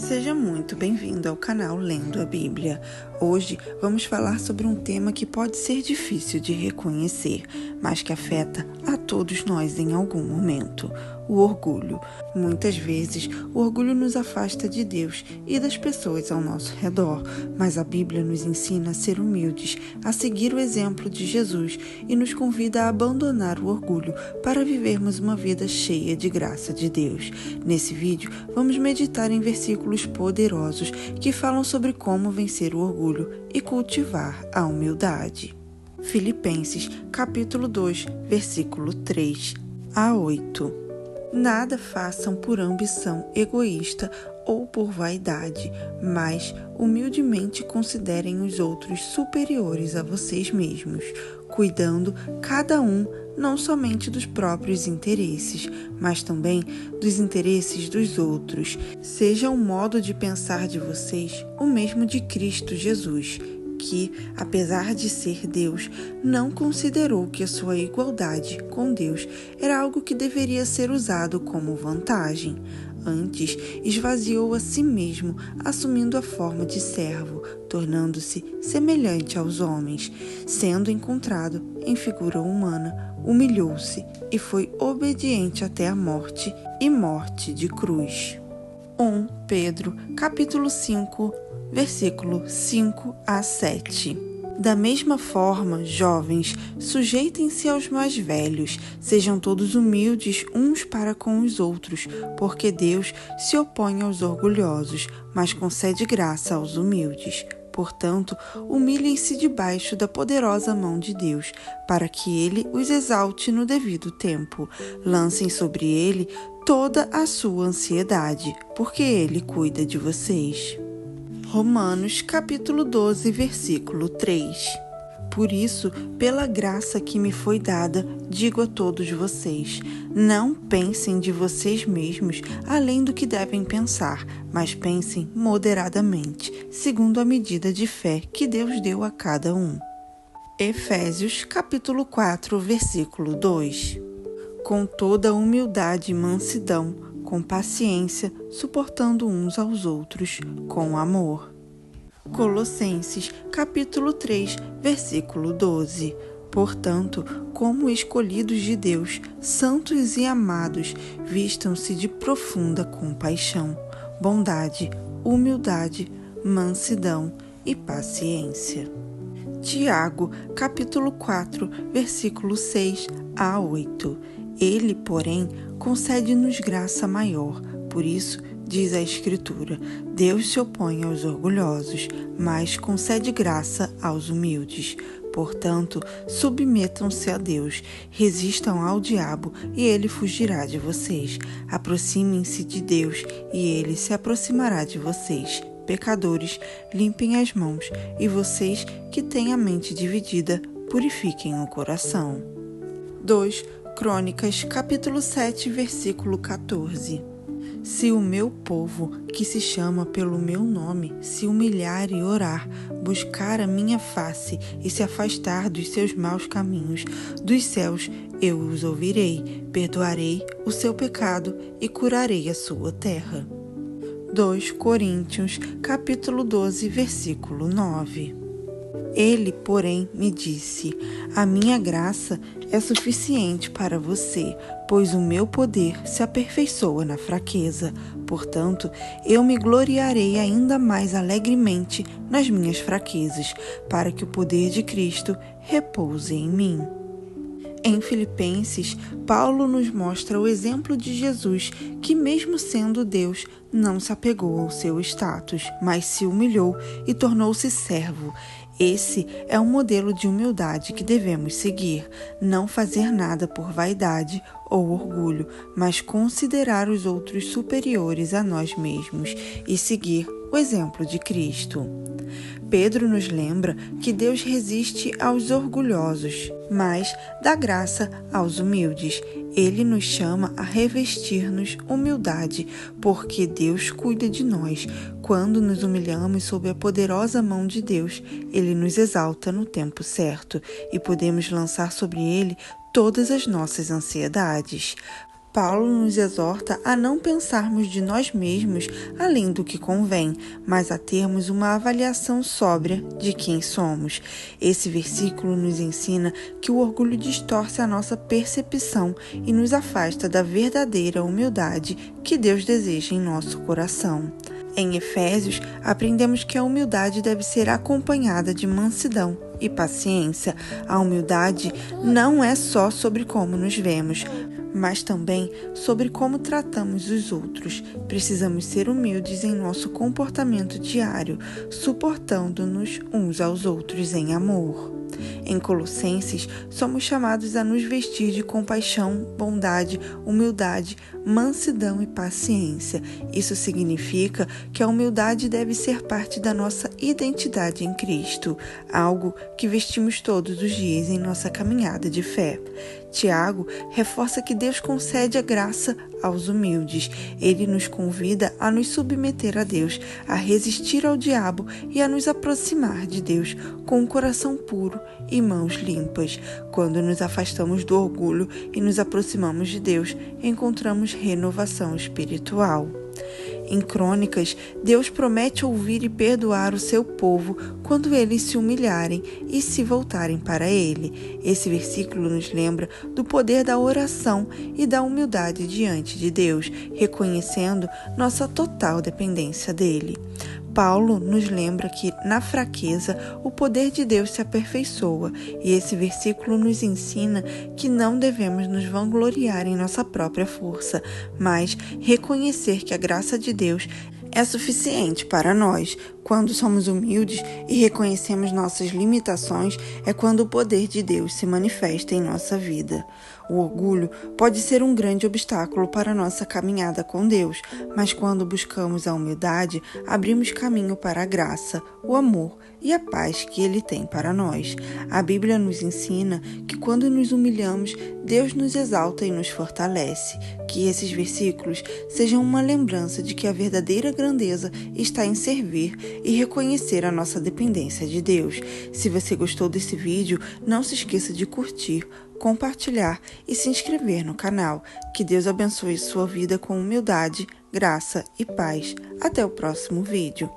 Seja muito bem-vindo ao canal Lendo a Bíblia. Hoje vamos falar sobre um tema que pode ser difícil de reconhecer, mas que afeta a todos nós em algum momento: o orgulho. Muitas vezes, o orgulho nos afasta de Deus e das pessoas ao nosso redor, mas a Bíblia nos ensina a ser humildes, a seguir o exemplo de Jesus e nos convida a abandonar o orgulho para vivermos uma vida cheia de graça de Deus. Nesse vídeo, vamos meditar em versículos poderosos que falam sobre como vencer o orgulho e cultivar a humildade. Filipenses, capítulo 2, versículo 3 a 8. Nada façam por ambição egoísta ou por vaidade, mas humildemente considerem os outros superiores a vocês mesmos, cuidando cada um não somente dos próprios interesses, mas também dos interesses dos outros. Seja o modo de pensar de vocês o mesmo de Cristo Jesus, que, apesar de ser Deus, não considerou que a sua igualdade com Deus era algo que deveria ser usado como vantagem. Antes, esvaziou a si mesmo, assumindo a forma de servo, tornando-se semelhante aos homens. Sendo encontrado em figura humana, humilhou-se e foi obediente até a morte e morte de cruz. 1 Pedro, capítulo 5, versículo 5 a 7. Da mesma forma, jovens, sujeitem-se aos mais velhos, sejam todos humildes uns para com os outros, porque Deus se opõe aos orgulhosos, mas concede graça aos humildes. Portanto, humilhem-se debaixo da poderosa mão de Deus, para que Ele os exalte no devido tempo. Lancem sobre Ele toda a sua ansiedade, porque Ele cuida de vocês. Romanos, capítulo 12, versículo 3. Por isso, pela graça que me foi dada, digo a todos vocês: não pensem de vocês mesmos além do que devem pensar, mas pensem moderadamente, segundo a medida de fé que Deus deu a cada um. Efésios, capítulo 4, versículo 2. Com toda humildade e mansidão, com paciência, suportando uns aos outros, com amor. Colossenses, capítulo 3, versículo 12. Portanto, como escolhidos de Deus, santos e amados, vistam-se de profunda compaixão, bondade, humildade, mansidão e paciência. Tiago, capítulo 4, versículo 6 a 8. Ele, porém, concede-nos graça maior. Por isso, diz a Escritura: Deus se opõe aos orgulhosos, mas concede graça aos humildes. Portanto, submetam-se a Deus, resistam ao diabo e ele fugirá de vocês. Aproximem-se de Deus e ele se aproximará de vocês. Pecadores, limpem as mãos, e vocês que têm a mente dividida, purifiquem o coração. 2 Crônicas, capítulo 7, versículo 14. Se o meu povo, que se chama pelo meu nome, se humilhar e orar, buscar a minha face e se afastar dos seus maus caminhos, dos céus eu os ouvirei, perdoarei o seu pecado e curarei a sua terra. 2 Coríntios, capítulo 12, versículo 9. Ele, porém, me disse: a minha graça é suficiente para você, pois o meu poder se aperfeiçoa na fraqueza. Portanto, eu me gloriarei ainda mais alegremente nas minhas fraquezas, para que o poder de Cristo repouse em mim. Em Filipenses, Paulo nos mostra o exemplo de Jesus, que mesmo sendo Deus, não se apegou ao seu status, mas se humilhou e tornou-se servo. Esse é um modelo de humildade que devemos seguir, não fazer nada por vaidade ou orgulho, mas considerar os outros superiores a nós mesmos e seguir o exemplo de Cristo. Pedro nos lembra que Deus resiste aos orgulhosos, mas dá graça aos humildes. Ele nos chama a revestir-nos humildade, porque Deus cuida de nós. Quando nos humilhamos sob a poderosa mão de Deus, Ele nos exalta no tempo certo e podemos lançar sobre Ele todas as nossas ansiedades. Paulo nos exorta a não pensarmos de nós mesmos além do que convém, mas a termos uma avaliação sóbria de quem somos. Esse versículo nos ensina que o orgulho distorce a nossa percepção e nos afasta da verdadeira humildade que Deus deseja em nosso coração. Em Efésios, aprendemos que a humildade deve ser acompanhada de mansidão e paciência. A humildade não é só sobre como nos vemos, mas também sobre como tratamos os outros. Precisamos ser humildes em nosso comportamento diário, suportando-nos uns aos outros em amor. Em Colossenses, somos chamados a nos vestir de compaixão, bondade, humildade, mansidão e paciência. Isso significa que a humildade deve ser parte da nossa identidade em Cristo, algo que vestimos todos os dias em nossa caminhada de fé. Tiago reforça que Deus concede a graça aos humildes. Ele nos convida a nos submeter a Deus, a resistir ao diabo e a nos aproximar de Deus com um coração puro e mãos limpas. Quando nos afastamos do orgulho e nos aproximamos de Deus, encontramos renovação espiritual. Em Crônicas, Deus promete ouvir e perdoar o seu povo quando eles se humilharem e se voltarem para Ele. Esse versículo nos lembra do poder da oração e da humildade diante de Deus, reconhecendo nossa total dependência dEle. Paulo nos lembra que, na fraqueza, o poder de Deus se aperfeiçoa, e esse versículo nos ensina que não devemos nos vangloriar em nossa própria força, mas reconhecer que a graça de Deus é suficiente para nós. Quando somos humildes e reconhecemos nossas limitações, é quando o poder de Deus se manifesta em nossa vida. O orgulho pode ser um grande obstáculo para a nossa caminhada com Deus, mas quando buscamos a humildade, abrimos caminho para a graça, o amor e a paz que Ele tem para nós. A Bíblia nos ensina que quando nos humilhamos, Deus nos exalta e nos fortalece. Que esses versículos sejam uma lembrança de que a verdadeira grandeza está em servir e reconhecer a nossa dependência de Deus. Se você gostou desse vídeo, não se esqueça de curtir, compartilhar e se inscrever no canal. Que Deus abençoe sua vida com humildade, graça e paz. Até o próximo vídeo.